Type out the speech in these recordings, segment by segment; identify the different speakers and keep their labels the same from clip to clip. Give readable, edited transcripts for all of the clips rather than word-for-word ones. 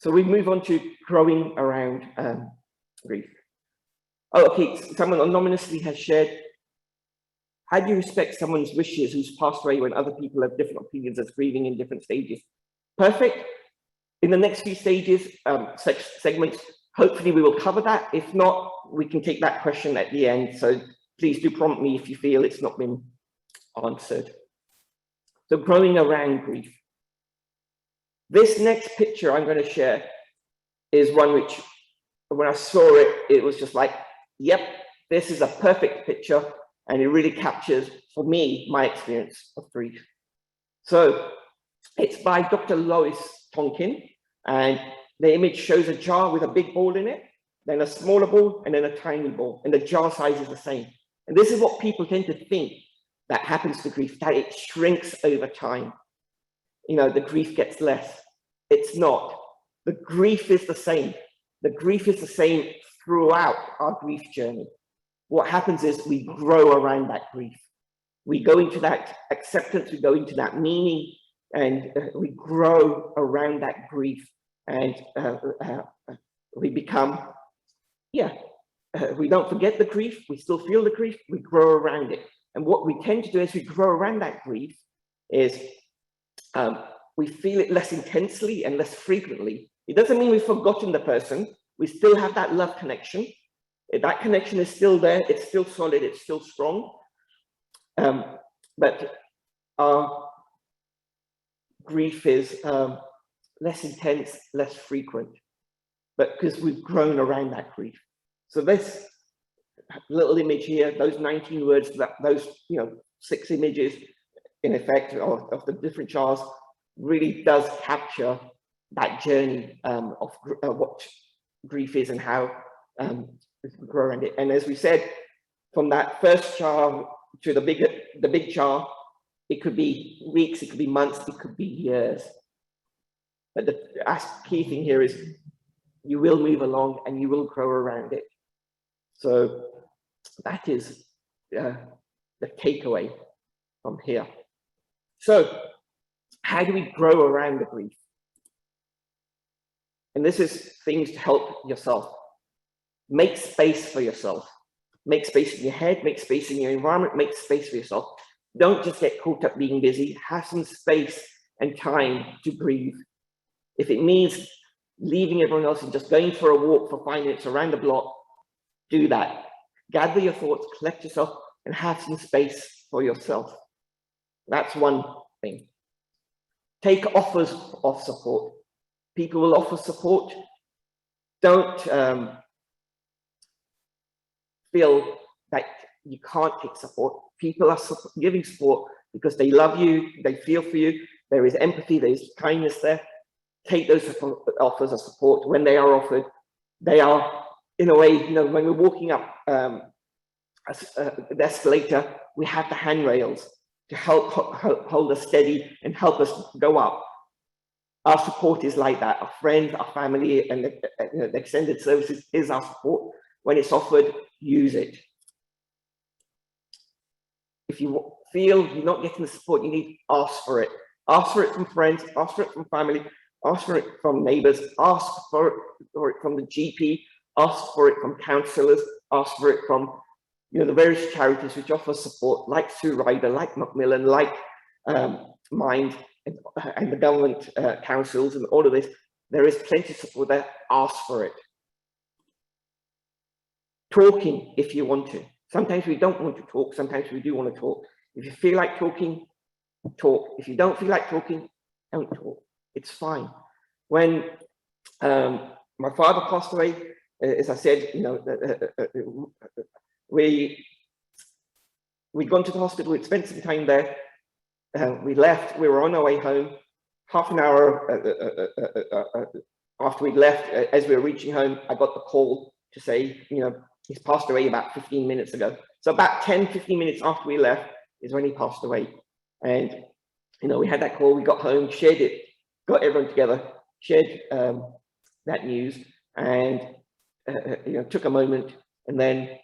Speaker 1: So we move on to growing around grief. Oh, okay, someone anonymously has shared, how do you respect someone's wishes who's passed away when other people have different opinions as grieving in different stages? Perfect. In the next few stages, segments, hopefully we will cover that. If not, we can take that question at the end. So please do prompt me if you feel it's not been answered. So growing around grief. This next picture I'm going to share is one which, when I saw it, it was just like, yep, this is a perfect picture. And it really captures, for me, my experience of grief. So it's by Dr. Lois Tonkin. And the image shows a jar with a big ball in it, then a smaller ball, and then a tiny ball. And the jar size is the same. And this is what people tend to think that happens to grief, that it shrinks over time. You know, the grief gets less. It's not. The grief is the same. The grief is the same throughout our grief journey. What happens is we grow around that grief. We go into that acceptance, we go into that meaning, and we grow around that grief. And we become, we don't forget the grief, we still feel the grief, we grow around it. And what we tend to do as we grow around that grief is we feel it less intensely and less frequently. It doesn't mean we've forgotten the person. We still have that love connection. That connection is still there. It's still solid. It's still strong. But our grief is less intense, less frequent, but because we've grown around that grief. So this little image here, those 19 words, those 6 images, in effect, of the different jars, really does capture that journey of what grief is and how we can grow around it. And as we said, from that first jar to the big jar, it could be weeks, it could be months, it could be years. But the key thing here is you will move along and you will grow around it. So that is the takeaway from here. So how do we grow around the grief? And this is things to help yourself. Make space for yourself. Make space in your head, make space in your environment, make space for yourself. Don't just get caught up being busy. Have some space and time to breathe. If it means leaving everyone else and just going for a walk for 5 minutes around the block, do that. Gather your thoughts, collect yourself, and have some space for yourself. That's one thing. Take offers of support. People will offer support. Don't feel that you can't take support. People are giving support because they love you, they feel for you, there is empathy, there is kindness there. Take those offers of support when they are offered. They are, in a way, when we're walking up the escalator, we have the handrails to help hold us steady and help us go up. Our support is like that. Our friends, our family, and the extended services is our support. When it's offered, use it. If you feel you're not getting the support you need, ask for it. Ask for it from friends, ask for it from family, ask for it from neighbors, ask for it from the GP, ask for it from counselors, ask for it from the various charities which offer support, like Sue Ryder, like Macmillan, like Mind, and the government councils and all of this. There is plenty of support there. Ask for it. Talking if you want to. Sometimes we don't want to talk, sometimes we do want to talk. If you feel like talking, talk. If you don't feel like talking, don't talk. It's fine. When my father passed away, as I said, we'd gone to the hospital, we'd spent some time there, we left, we were on our way home. Half an hour after we'd left, as we were reaching home, I got the call to say, he's passed away about 15 minutes ago. So about 10, 15 minutes after we left is when he passed away. And, we had that call, we got home, shared it, got everyone together, shared that news, and, took a moment, and then,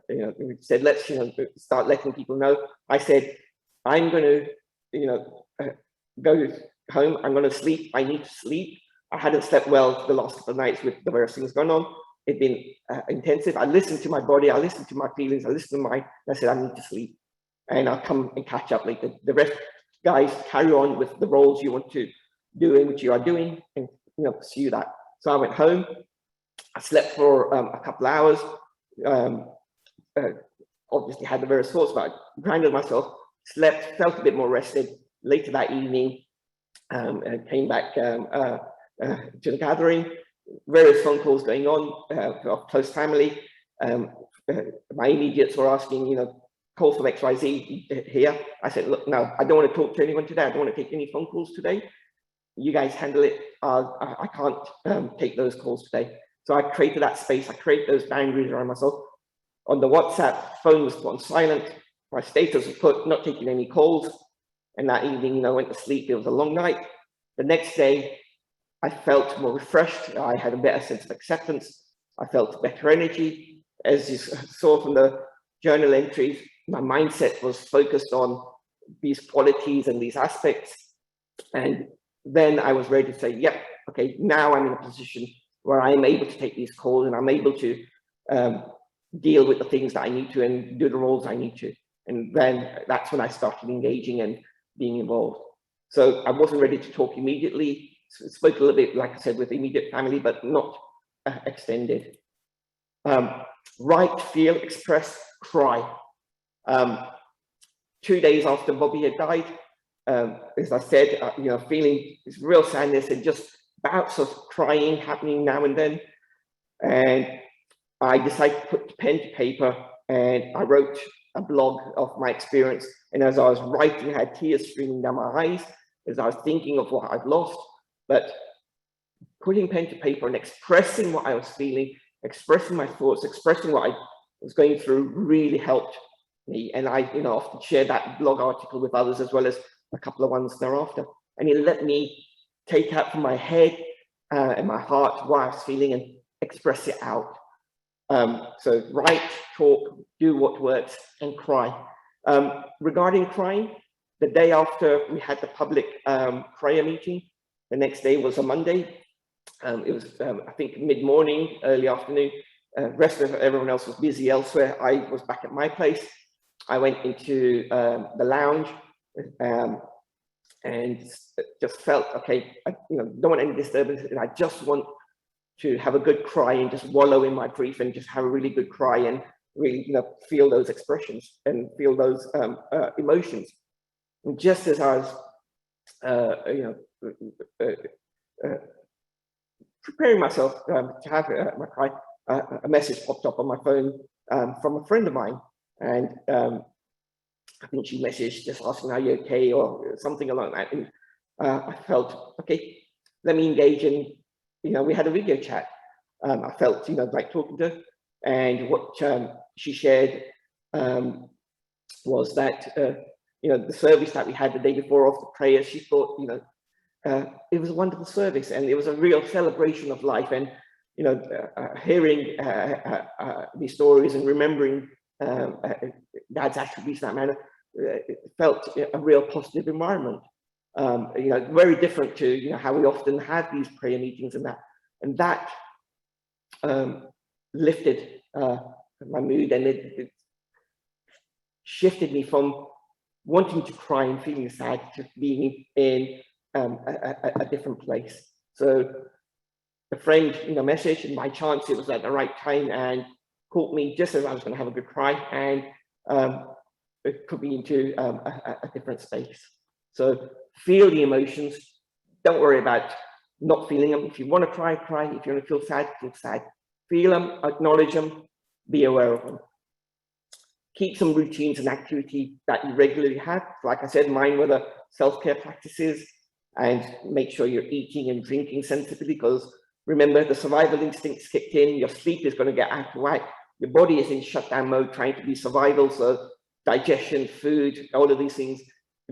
Speaker 1: we said, let's, start letting people know. I said, I'm going to, go home, I'm going to sleep, I need to sleep. I hadn't slept well the last couple of nights with the various things going on. It'd been intensive. I listened to my body, I listened to my feelings, I listened to I said, I need to sleep, and I'll come and catch up later. The rest, guys, carry on with the roles you want to do and which you are doing, and pursue that. So I went home. I slept for a couple of hours. Obviously had the various thoughts, but I grounded myself, slept, felt a bit more rested. Later that evening, came back to the gathering, various phone calls going on of close family. My immediates were asking, call from XYZ here. I said, look, no, I don't want to talk to anyone today. I don't want to take any phone calls today. You guys handle it. I can't take those calls today. So I created that space. I created those boundaries around myself. On the WhatsApp, phone was put on silent. My status was put, not taking any calls. And that evening, I went to sleep. It was a long night. The next day, I felt more refreshed. I had a better sense of acceptance. I felt better energy. As you saw from the journal entries, my mindset was focused on these qualities and these aspects. And then I was ready to say, yep, okay, now I'm in a position where I'm able to take these calls and I'm able to deal with the things that I need to and do the roles I need to. And then that's when I started engaging and being involved. So I wasn't ready to talk immediately. Spoke a little bit, like I said, with immediate family, but not extended. Write, feel, express, cry. 2 days after Bobby had died, as I said, feeling this real sadness and just bouts of crying happening now and then. And I decided to put pen to paper and I wrote a blog of my experience. And as I was writing, I had tears streaming down my eyes as I was thinking of what I'd lost. But putting pen to paper and expressing what I was feeling, expressing my thoughts, expressing what I was going through really helped me. And I, often share that blog article with others as well as a couple of ones thereafter. And it let me take out from my head and my heart what I was feeling and express it out. So write, talk, do what works, and cry. Regarding crying, the day after we had the public prayer meeting, the next day was a Monday. It was, I think, mid-morning, early afternoon. Rest of everyone else was busy elsewhere. I was back at my place. I went into the lounge and just felt, okay, I don't want any disturbance, and I just want to have a good cry and just wallow in my grief and just have a really good cry and really, feel those expressions and feel those emotions. And just as I was, preparing myself to have my cry, a message popped up on my phone from a friend of mine, and I think she messaged just asking, "Are you okay?" or something along that. And I felt, okay, let me engage in. We had a video chat. I felt, like talking to her, and what she shared was that, the service that we had the day before of the prayer, she thought, it was a wonderful service and it was a real celebration of life. And, hearing these stories and remembering Dad's attributes in that manner, it felt a real positive environment. Very different to how we often have these prayer meetings and that lifted my mood, and it shifted me from wanting to cry and feeling sad to being in a different place. So a friend messaged, and by chance it was at the right time and caught me just as I was going to have a good cry, and it put me into a different space. So feel the emotions. Don't worry about not feeling them. If you want to cry, cry. If you want to feel sad, feel sad. Feel them, acknowledge them, be aware of them. Keep some routines and activity that you regularly have. Like I said, mine were the self-care practices, and make sure you're eating and drinking sensibly, because remember, the survival instincts kicked in, your sleep is going to get out of whack, your body is in shutdown mode trying to be survival, so digestion, food, all of these things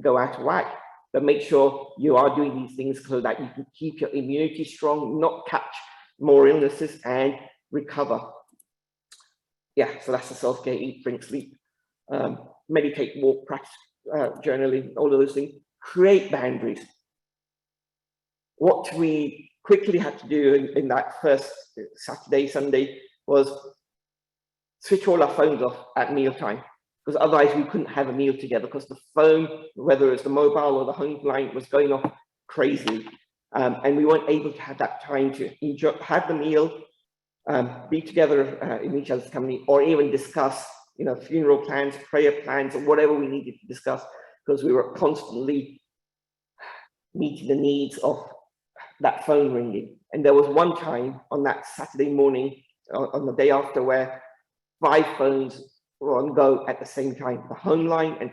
Speaker 1: go out of whack. But make sure you are doing these things so that you can keep your immunity strong, not catch more illnesses, and recover. Yeah, so that's the self-care: eat, drink, sleep, meditate, walk, practice, journaling, all of those things. Create boundaries. What we quickly had to do in that first Saturday, Sunday was switch all our phones off at mealtime, because otherwise we couldn't have a meal together, because the phone, whether it's the mobile or the home line, was going off crazy. And we weren't able to have that time to enjoy, have the meal, be together in each other's company, or even discuss, funeral plans, prayer plans, or whatever we needed to discuss, because we were constantly meeting the needs of that phone ringing. And there was one time on that Saturday morning, on the day after, where 5 phones were on go at the same time, the home line and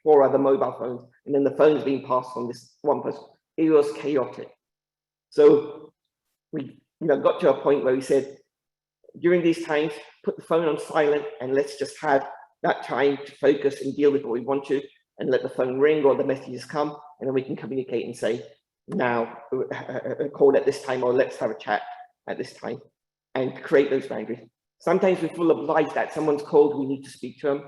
Speaker 1: 4 other mobile phones, and then the phones being passed on this one person. It was chaotic. So we got to a point where we said, during these times, put the phone on silent and let's just have that time to focus and deal with what we want to, and let the phone ring or the messages come, and then we can communicate and say, now call at this time, or let's have a chat at this time, and create those boundaries. Sometimes we feel obliged that someone's called, we need to speak to them.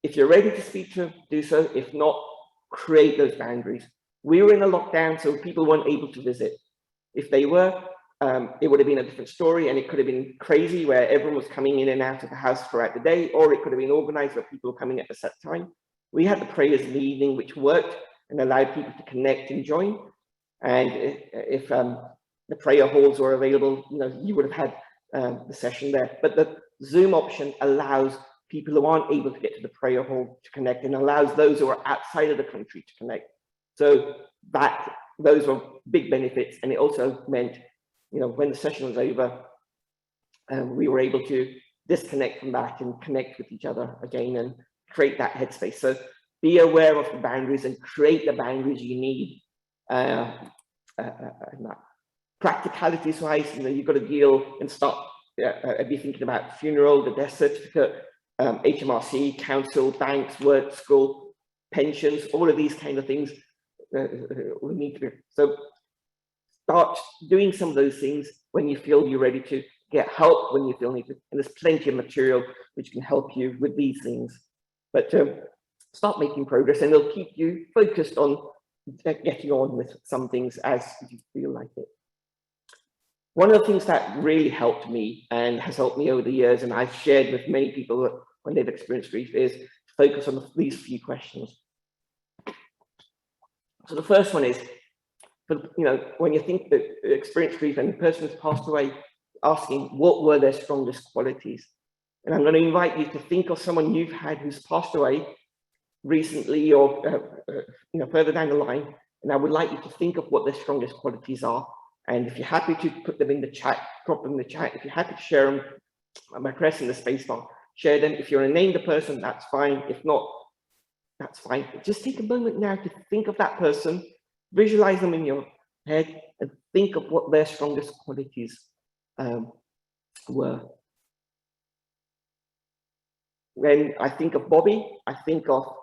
Speaker 1: If you're ready to speak to them, do so. If not, create those boundaries. We were in a lockdown, so people weren't able to visit. If they were, it would have been a different story, and it could have been crazy where everyone was coming in and out of the house throughout the day, or it could have been organized where people were coming at a set time. We had the prayers in the evening, which worked and allowed people to connect and join. And if the prayer halls were available, you would have had the session there. But the Zoom option allows people who aren't able to get to the prayer hall to connect, and allows those who are outside of the country to connect. So those were big benefits. And it also meant, when the session was over, we were able to disconnect from that and connect with each other again and create that headspace. So be aware of the boundaries and create the boundaries you need. Practicalities wise, you've got to deal and start be thinking about funeral, the death certificate, HMRC, council, banks, work, school, pensions, all of these kind of things we need to do. So start doing some of those things when you feel you're ready to. Get help when you feel need to, and there's plenty of material which can help you with these things. But start making progress, and it'll keep you focused on getting on with some things as you feel like it. One of the things that really helped me and has helped me over the years, and I've shared with many people when they've experienced grief, is to focus on these few questions. So the first one is, when you think that experience grief and the person has passed away, asking what were their strongest qualities. And I'm going to invite you to think of someone you've had who's passed away recently, or further down the line, and I would like you to think of what their strongest qualities are. And if you're happy to put them in the chat, drop them in the chat. If you're happy to share them by pressing the space bar, share them. If you want to name the person, that's fine. If not, that's fine. But just take a moment now to think of that person, visualize them in your head, and think of what their strongest qualities were. When I think of Bobby, I think of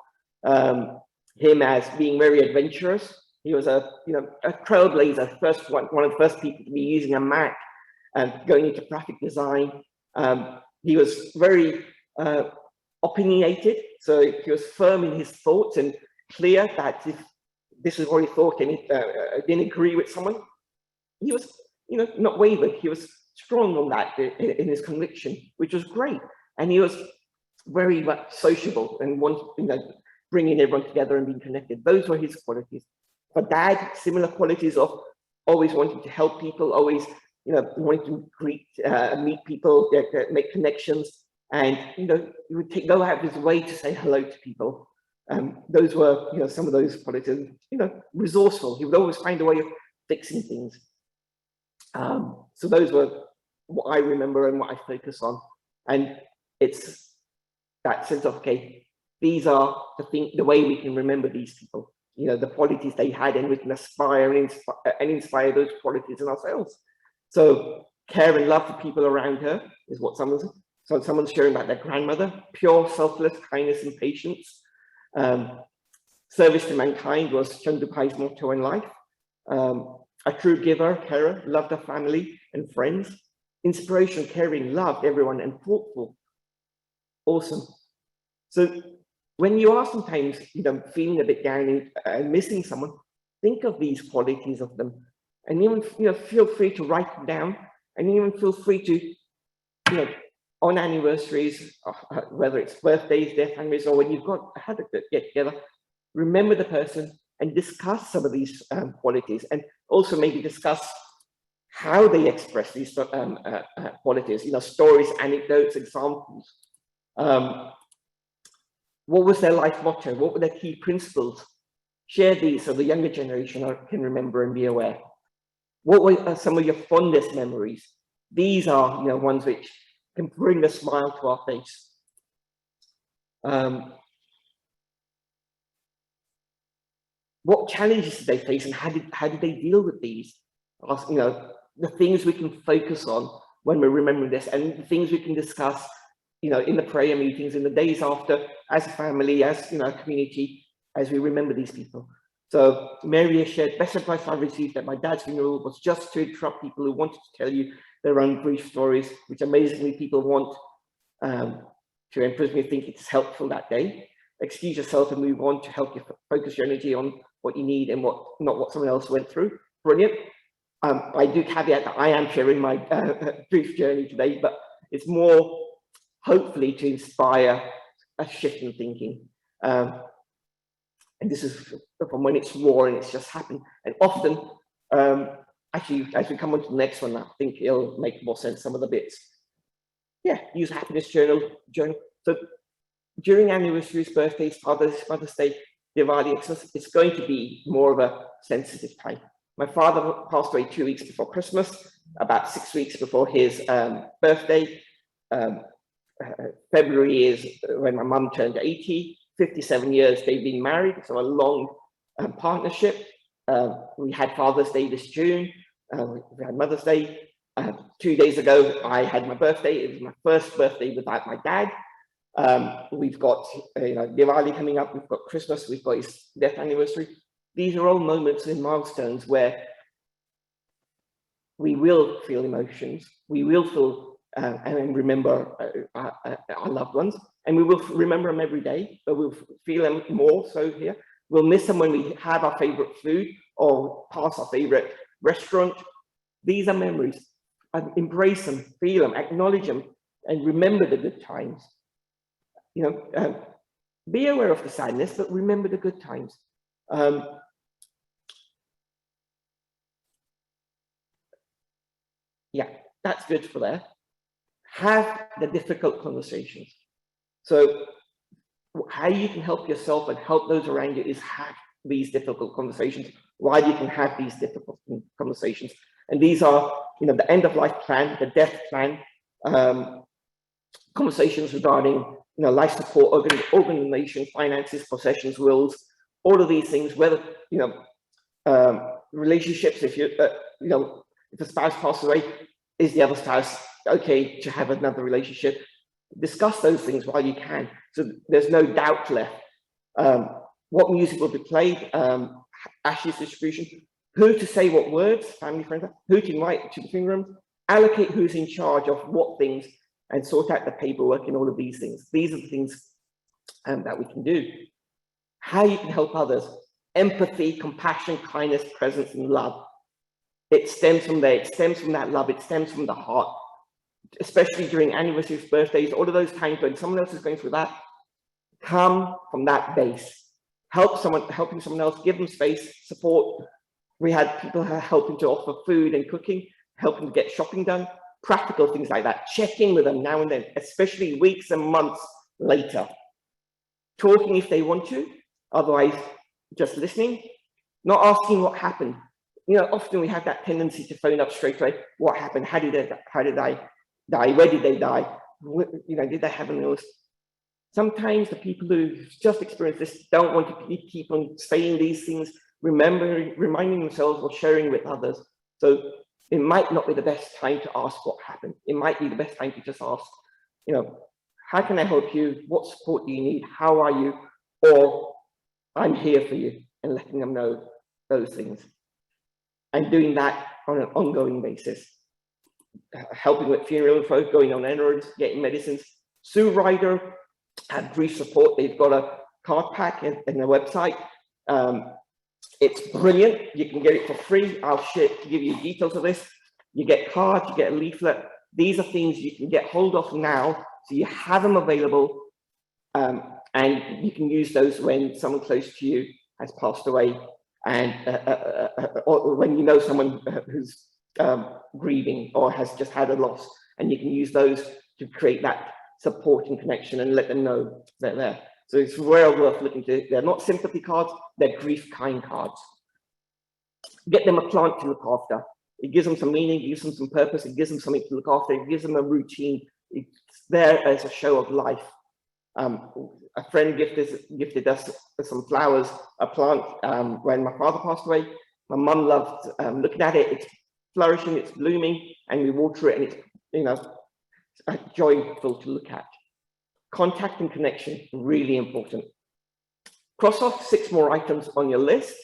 Speaker 1: him as being very adventurous. He was a trailblazer, one of the first people to be using a Mac and going into graphic design. He was very opinionated, so he was firm in his thoughts and clear that if this is what he thought and he didn't agree with someone, he was not wavered. He was strong on that in his conviction, which was great. And he was very much sociable and bringing everyone together and being connected. Those were his qualities. For Dad, similar qualities of always wanting to help people, always wanting to meet people, make connections, and he would go out of his way to say hello to people. Those were some of those qualities. Resourceful. He would always find a way of fixing things. So those were what I remember and what I focus on. And it's that sense of, okay, these are the way we can remember these people, the qualities they had, and we can aspire and inspire those qualities in ourselves. So care and love for people around her is what someone's sharing about their grandmother. Pure, selfless kindness and patience. Service to mankind was Chandupai's motto in life. A true giver, carer, loved her family and friends. Inspiration, caring, loved everyone, and thoughtful. Awesome. So when you are sometimes, feeling a bit down and missing someone, think of these qualities of them And even, feel free to write them down, and even feel free to, on anniversaries, whether it's birthdays, death anniversaries, or when you've had a get together, remember the person and discuss some of these qualities, and also maybe discuss how they express these qualities, stories, anecdotes, examples. What was their life motto? What were their key principles? Share these so the younger generation can remember and be aware. What were some of your fondest memories? These are, ones which can bring a smile to our face. What challenges did they face, and how did they deal with these? The things we can focus on when we're remembering this, and the things we can discuss, in the prayer meetings, in the days after, as a family, as a community, as we remember these people. So Mary has shared, best advice I received at my dad's funeral was just to interrupt people who wanted to tell you their own grief stories, which amazingly people want to encourage me to think it's helpful that day. Excuse yourself and move on to help you focus your energy on what you need and not what someone else went through. Brilliant. I do caveat that I am sharing my grief journey today, but it's more hopefully to inspire a shift in thinking. And this is from when it's raw and it's just happened. And often, actually, as we come on to the next one, I think it'll make more sense, some of the bits. Yeah, use a happiness journal. So during anniversaries, birthdays, Mother's Day, Diwali, it's going to be more of a sensitive time. My father passed away 2 weeks before Christmas, about 6 weeks before his birthday. February is when my mum turned 80. 57 years they've been married, so a long partnership. We had Father's Day this June. We had Mother's Day. 2 days ago, I had my birthday. It was my first birthday without my dad. We've got Diwali coming up. We've got Christmas. We've got his death anniversary. These are all moments and milestones where we will feel emotions. We will feel and remember our loved ones, and we will remember them every day, but we'll feel them more so here. We'll miss them when we have our favorite food or pass our favorite restaurant. These are memories. Embrace them, feel them, acknowledge them, and remember the good times. Be aware of the sadness, but remember the good times. Yeah, that's good for there. Have the difficult conversations. So how you can help yourself and help those around you is have these difficult conversations. Why you can have these difficult conversations. And these are, the end of life plan, the death plan, conversations regarding, life support, organ donation, finances, possessions, wills, all of these things, whether, relationships, if if a spouse passes away, is the other spouse okay to have another relationship? Discuss those things while you can, so there's no doubt left. What music will be played, ashes distribution, who to say what words, family, friends, who to invite to the funeral, allocate who's in charge of what things, and sort out the paperwork and all of these things. These are the things that we can do. How you can help others, empathy, compassion, kindness, presence, and love. It stems from there, it stems from that love, it stems from the heart, especially during anniversaries, birthdays, all of those times when someone else is going through that. Come from that base. Helping someone else, give them space, support. We had people helping to offer food and cooking, helping to get shopping done, practical things like that. Check in with them now and then, especially weeks and months later. Talking if they want to, otherwise just listening, not asking what happened. Often we have that tendency to phone up straight away. What happened? How did I die? Where did they die? Did they have an illness? Sometimes the people who just experienced this don't want to keep on saying these things, reminding themselves or sharing with others. So it might not be the best time to ask what happened. It might be the best time to just ask, how can I help you? What support do you need? How are you? Or I'm here for you, and letting them know those things. And doing that on an ongoing basis. Helping with funeral info, going on errands, getting medicines. Sue Ryder had grief support. They've got a card pack and a website. It's brilliant. You can get it for free. I'll give you details of this. You get cards, you get a leaflet. These are things you can get hold of now, so you have them available, and you can use those when someone close to you has passed away, and or when you know someone who's grieving or has just had a loss, and you can use those to create that support and connection and let them know they're there. So it's well worth looking to. They're not sympathy cards, they're grief kind cards. Get them a plant to look after. It gives them some meaning, it gives them some purpose, it gives them something to look after, it gives them a routine. It's there as a show of life. A friend gifted us some flowers, a plant, when my father passed away. My mum loved looking at it. It's flourishing, it's blooming, and we water it, and it's, you know, joyful to look at. Contact and connection, really important. Cross off 6 more items on your list,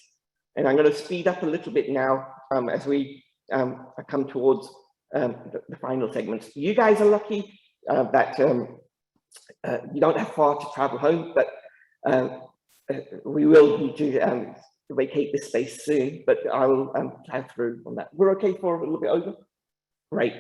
Speaker 1: and I'm going to speed up a little bit now as we come towards the final segments. You guys are lucky that you don't have far to travel home, but we will need to vacate this space soon, but I will plan through on that. We're okay for a little bit over? Great.